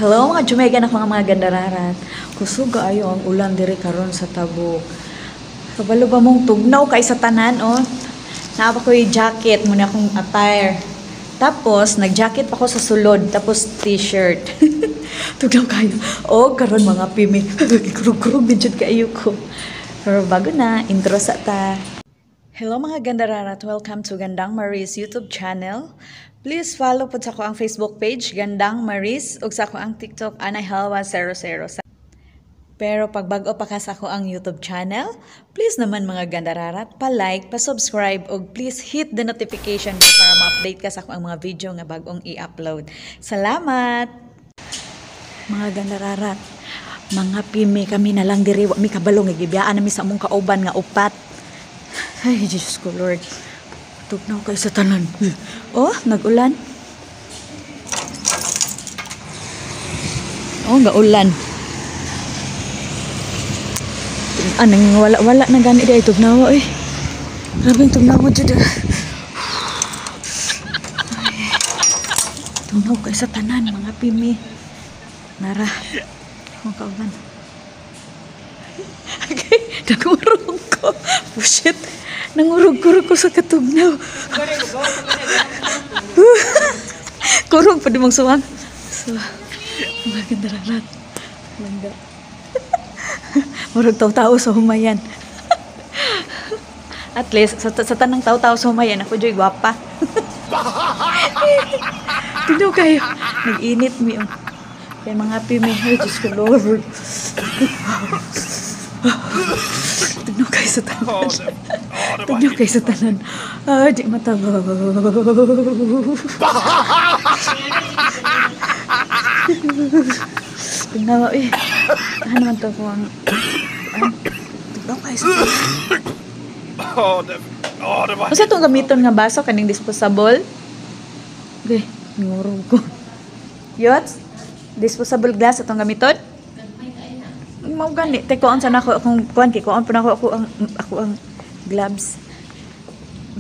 Hello mga Jamaican ako mga gandararat. Kusog kaayo ang ulan diri karon sa Tabuk. Kabalo ba mong tugnaw kay sa tanan oh. Naa pa ko'y jacket muna akong attire. Tapos nag-jacket pa ko sa sulod tapos t-shirt. Tugnaw kayo. Oh karon mga pimi. Kurug-kurug din jud kaayo ko. Pero bago na intro sa ta. Hello mga gandararat, welcome to Gandang Maris YouTube channel. Please follow po sa ko ang Facebook page, Gandang Maris, ug sa ko ang TikTok, Anay Halwa 00. Pero pag bago pa ka sa ko ang YouTube channel, please naman mga gandararat, pa-like, pa-subscribe, ug please hit the notification bell para ma-update ka sa ko ang mga video nga bagong i-upload. Salamat! Mga gandararat, mga pimi kami na lang diri, mi kabalo nga gibiyaan nami sa among kauban nga upat. Ay, Jesus ko, Lord. Tugnaw kayo sa tanan. Oh, nag-ulan. Oh, ga-ulan. Anong wala na gani di ay tugnaw. Ay, grabing tugnaw mo dyan. Tugnaw kayo sa tanan, mga pimi. Nara. Mga kauban. Okay, nagurong ko. Oh, shit. Nangurog-kurog ko sa katugnaw. Kurog pa di mong suwang. So, mga gandararat. Langga. Murag tao-tao sa humayan. At least, sa tanang tao-tao sa humayan, ako dyo'y gwapa. Tino kayo. Nag-init mi. Kaya mga pimi. Ay, Diyos ko, Lord. Tugnaw kayo sa tanan. Tugnaw kayo sa tanan. Ay, di mataba. Tugnaw, eh. Ano naman to po ang... Tugnaw kayo sa tanan. Kasi itong gamiton nga baso, kaning disposable. Okay, ngurog ko. Yots? Disposable glass itong gamiton? Mau gani tekoon sana ako akong kuan kay kuan pa ako ang gloves.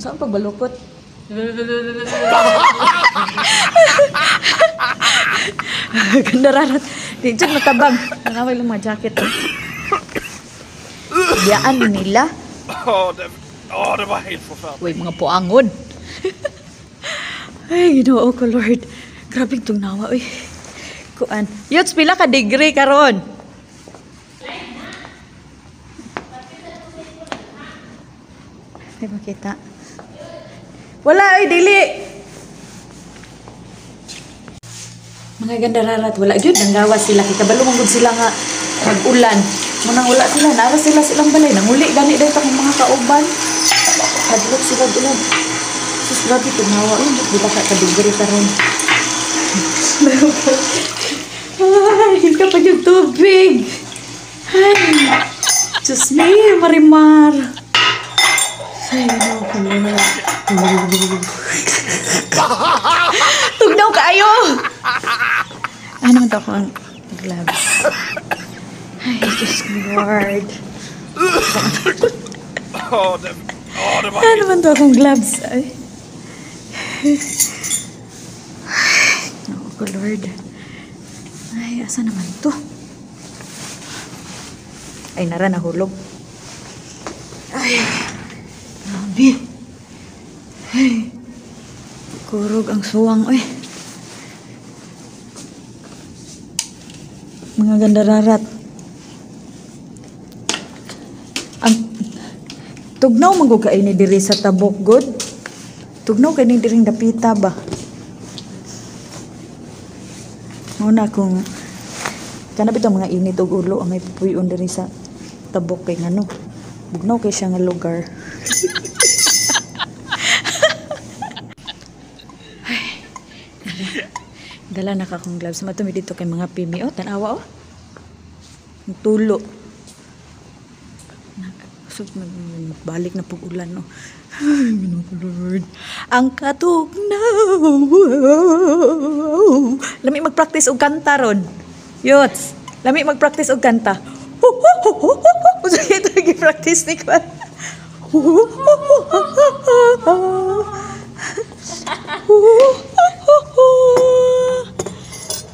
Saan pagbalukot? Gandararat. Di dyan matabang. Nanaway lang mga jacket. Biyaan nila. Det var helt förfärligt. Uy, mga puangod. Ay, ginoo ko, Lord. Grabe itong nawa. Uy. Kuan. Yots, pila ka degree karon? Di makita. Wala ay dili. Mga gandararat, wala gyud nanggawas sila kay kabalo man gud sila nga mag-ulan. Munang wala sila, nara sila silang balay nanguli gani dayto kung mga kauban. Hadlok sila ulan. Sus grabe tumawa yun, di ba ka kadigri karon. Ay, hindi ka pa yung tubig. Ay, Diyos me, Marimar. Ay, ano, tugnaw kaayo! Ano man ako ang gloves? Ay, Diyos ko, Lord. Ano man to akong gloves? Ay. Ako ko, Lord. Ay, asa naman to? Ay, nara, nahulog. Ay, grabe. Ay, kurog ang suwang, oy. Mga gandararat. Ang tugnaw magug kay ni diri sa Tabuk god. Tugnaw kay ni diring dapita ba. Muna kung kana bitaw mga init og ulo ang may puyon diri sa Tabuk kay ngano. Bugnaw kay siya nga lugar. Dala na ka akong gloves. Matumi dito kay mga pimi. Oh, tanawa oh. Ang tulo. So, magbalik na pag-ulan no. Ay, Lord. Ang katugnaw. Lami mag-practice og kanta ron. Yots. Lami mag-practice og kanta. Sige ito nag-practice ni Kwan.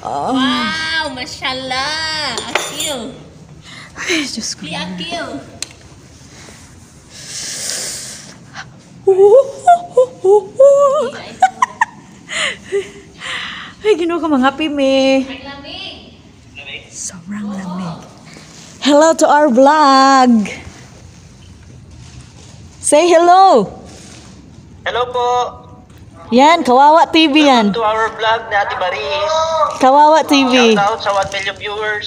Wow, mashallah. Akil. Ay, Diyos ko. Si Akil. Ay, ginoo ko mga pime. Ang lamig. Sobrang lamig. Hello to our vlog. Say hello. Hello po. Yan, Kawawa TV yan. To our vlog na Ate Maris. Kawawa TV. Shout out sa 1 million viewers.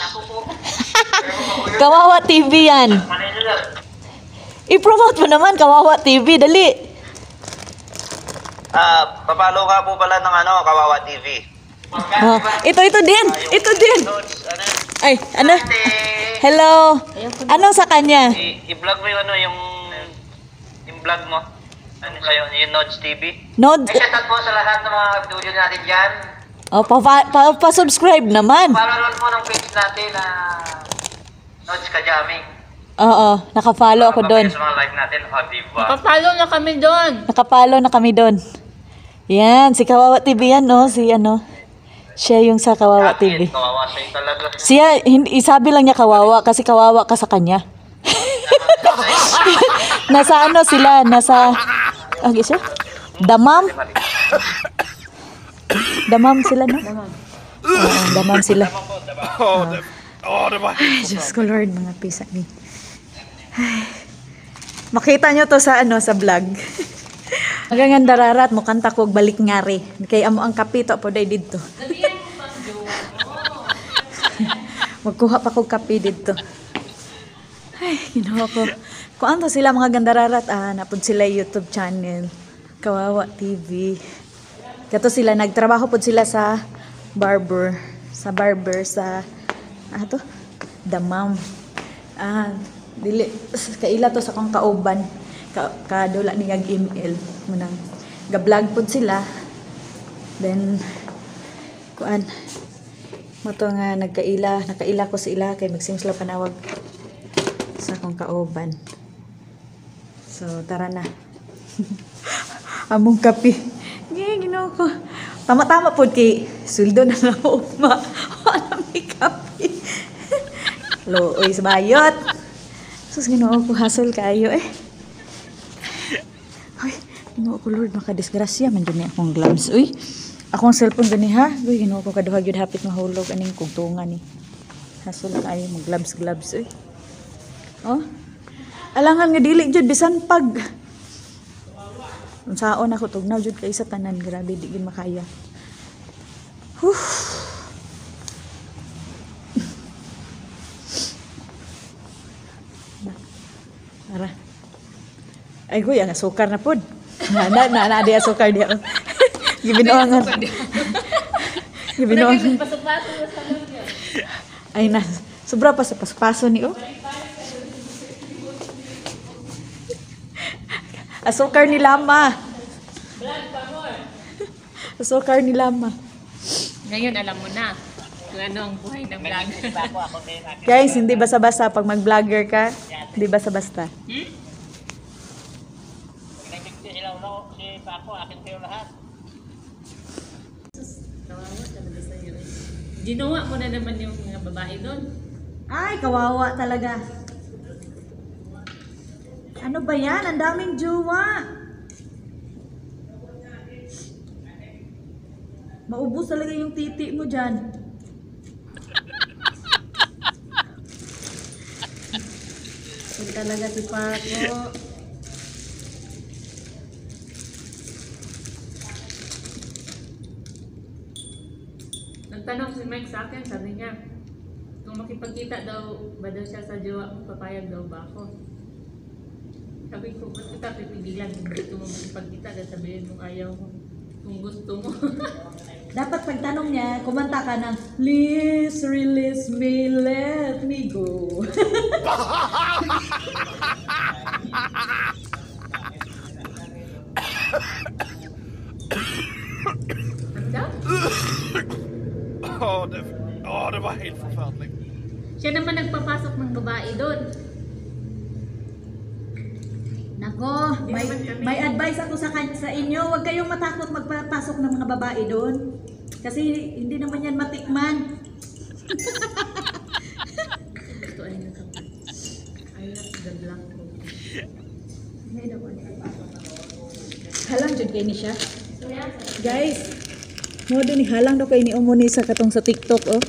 Kawawa TV yan. I-promote mo naman, Kawawa TV. Dali. Papalo nga po pala ng Kawawa TV. Oh, ito din. Ito din. Notes, Ay, ano? Hello. Anong sa kanya? I-vlog mo yung vlog mo. Ano sa'yo? Yung Nodes TV. Nod. Shout out po sa lahat ng mga video natin dyan. Oh, pa-subscribe naman. Paralan mo ng page natin na Nodes Kajaming. Oo, naka-follow ako doon. Sa mga live natin. Diba? Papalo na kami doon. Nakapalo na kami doon. Yan, si Kawawa TV yan, no? Si ano? Siya yung sa Kawawa TV. Kawawa sa'yo talaga. Siya, hindi, sabi lang niya kawawa kasi kawawa ka sa kanya. Nasa ano sila? Nasa, siya? Damam? Damam sila, no? Damam sila. Det var Ay, Diyos ko Lord, mga pisa ni. Ay. Makita nyo to sa sa vlog. Magangan dararat mo kanta ko balik ngari. Kay amo ang kapito po day didto. Magkuha pa ko kape didto. Ay, ginawa ko. Kung ano sila mga gandararat, napod sila YouTube channel. Kawawa TV. Kato sila, nagtrabaho po sila sa barber. Sa Damam. Dili, kaila to sa kong kauban. Kadula ni email munang ga-vlog pod sila. Then kuan mo to nga nakaila ko sa ila kay magsim sila panawag sa akong kauban. So tara na. Among kape. Ginoo ko. Tama-tama pod kay suldo na nga ugma. Wala may kape. Oy sa bayot. Sus ginoo ko hasol kayo eh. Ay, ginoo ko Lord, makadisgrasya man dyan akong gloves. Uy, akong cellphone gani ha. Uy, ginoo ko kaduhag yun hapit mahulog aning kugtungan ni. Hasol kayo mo gloves. Uy. Oh. Alangan nga dili jud bisan pag. Unsaon ako tugnaw jud kay sa tanan, grabe di gid makaya. Ara. Ay huy, ang asukar na pod. Na di asukar di. Gibinoangan. Gibinoangan. Ay na, sobra pa sa paspaso ni Asukar ni Lama. Asukar ni Lama. Ngayon alam mo na kung ano ang buhay ng vlogger. Guys, hindi basta-basta pag mag-vlogger ka. Hindi basta-basta. Ginawa mo na naman yung mga babae doon. Ay, kawawa talaga. Ano ba yan? Ang daming jowa. Maubos talaga yung titi mo dyan. Ito talaga si Paco. Nagtanong si Mike sa akin, sabi niya, kung makipagkita daw ba daw siya sa jowa ko, papayag daw ba ako? Sabi ko, ba't kita pipigilan kung gusto mo makipagkita, dahil sabihin mo ayaw mo kung gusto mo. Dapat pagtanong niya, kumanta ka ng please release me, let me go. Ano daw? Det var helt förfärligt. Siya naman nagpapasok ng babae doon. Nako, may advice ako sa inyo. Huwag kayong matakot magpapasok ng mga babae doon. Kasi hindi naman yan matikman. Ito ay nakapag. Ayun, the black coffee. Halang jud kay ni siya. Guys, mo din halang daw kay ni umuni sa katong sa TikTok oh.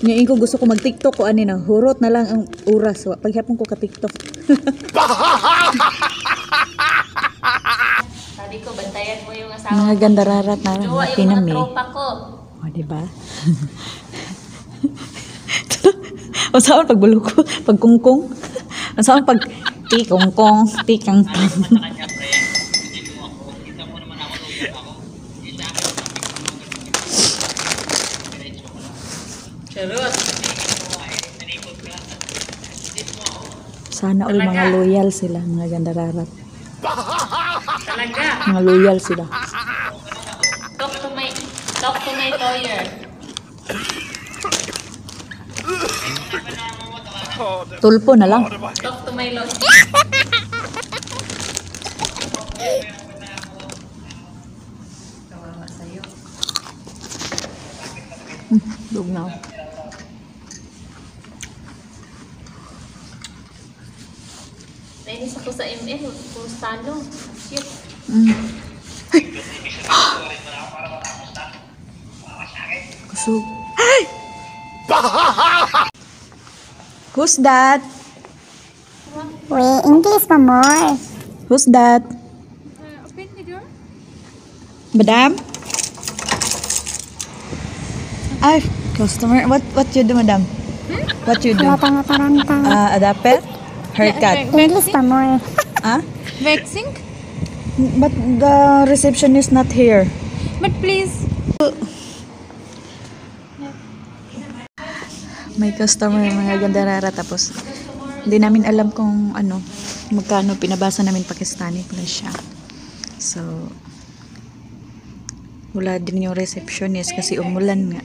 Ngayon ko gusto ko mag-TikTok ko ani na hurot na lang ang oras wa paghapon ko ka TikTok. Sabi ko, bantayan mo yung asawa Mga ko. gandararat na Jowa yung mga pinami. tropa ko. O di ba? O saan pagbulok ko, pagkungkong. Ang saan pag tikongkong, tikangkang. Kanya pre, hindi mo ako. Kita mo naman ako lugar ako. Isa ako Charot. Sana all mga loyal sila, mga gandararat. Talaga. Mga loyal sila. Talk to my lawyer. Oh, the, Tulpo na lang. oh, the way. Talk to my lawyer. Kawawa sa'yo. Lugnaw. Nainis ako sa ML. Kung talo. Shit. Kusog. Ay! Who's that? Wait, English pa more. Who's that? Open the door. Madam? Ay, customer. What you do, madam? What you do? Taranta. Adapter? Haircut? English pa more. Ah? Waxing? But the reception is not here. But please. May customer, mga gandarara, tapos hindi namin alam kung ano, magkano, pinabasa namin Pakistani pala siya. So, wala din yung receptionist kasi umulan nga.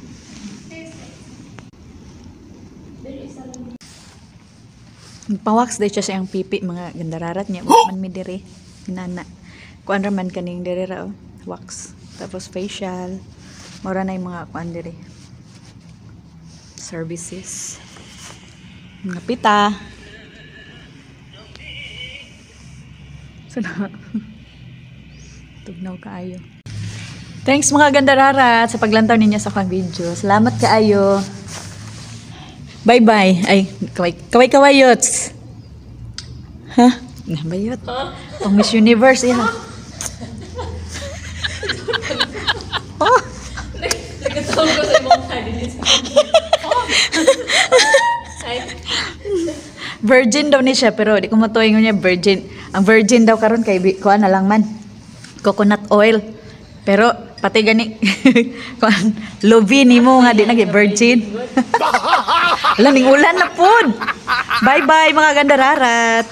Nagpa-wax day siya sa iyang pipi, mga gandararat niya. Man mi dire, nana. Kuan raman kaning dire ra, oh. Wax. Tapos facial. Mura na yung mga kuan dire. Services. Mga pita. Sana. Tugnaw kaayo. Thanks mga gandararat sa paglantaw ninyo sa akong video. Salamat kaayo. Bye-bye. Ay, kaway-kawayots. Ha? Nabayot. Pang Miss Universe, yan. Oh! Nagkatawag ko sa imong kandilis. Virgin daw ni siya, pero di ko matuwing niya virgin. Ang virgin daw karon kay kuan na lang man. Coconut oil. Pero pati gani kuan lovi nimo nga di nagi virgin. Ala ning ulan na pud. Bye-bye mga gandararat.